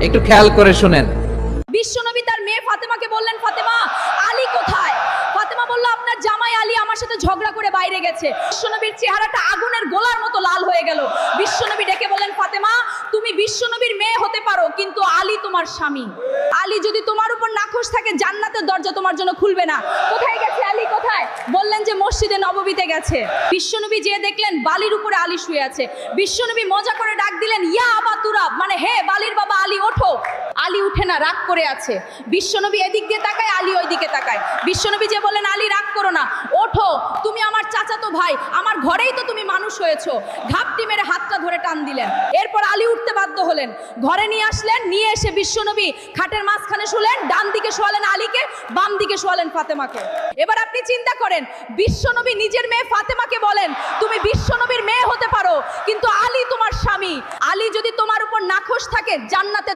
একটু খেয়াল করে শুনেন। বিশ্বনবী তার মেয়ে ফাতেমাকে বললেন, ফাতেমা, আলী কোথায়? ফাতেমা বলল, আপনার জামাই আলী আমার সাথে ঝগড়া করে বাইরে গেছে। বিশ্বনবীর চেহারাটা আগুনের গোলার মতো লাল হয়ে গেল। বিশ্বনবী ডেকে বললেন, ফাতেমা, তুমি বিশ্বনবীর মেয়ে হতে পারো, কিন্তু আলী তোমার স্বামী। আলী যদি তোমার উপর নাখোশ থাকে, জান্নাতের দরজা তোমার জন্য খুলবে না। কোথায় গেছে আলী, কোথায়? বললেন যে মসজিদে নববীতে গেছে। বিশ্বনবী যেয়ে দেখলেন বালির উপরে আলী শুয়ে আছে। বিশ্বনবী মজা করে ডাক দিলেন, ইয়া আবা তুরাব, মানে হে বালির বাবা আলী, ওঠো। আলী উঠে না, রাগ করে আছে। বিশ্বনবী এদিক দিয়ে তাকায়, আলী ওই দিকে তাকায়। বিশ্বনবী যে বলেন, আলী রাগ করো না, ওঠো, তুমি আমার চাচাতো ভাই, আমার ঘরেই তো তুমি মানুষ হয়েছো। ঘাপটি মেরে হাতটা ধরে টান দিলেন। এরপর আলী উঠতে বাধ্য হলেন, ঘরে নিয়ে আসলেন। নিয়ে এসে বিশ্বনবী খাটের মাঝখানে শুলেন, ডান দিকে শোয়ালেন আলীকে, বাম দিকে শোয়ালেন ফাতেমাকে। এবার আপনি চিন্তা করেন, বিশ্বনবী নিজের মেয়ে ফাতেমাকে বলেন, তুমি বিশ্বনবীর মেয়ে হতে পারো, কিন্তু আলী তোমার স্বামী। আলী যদি তোমার উপর নাখোশ থাকে, জান্নাতে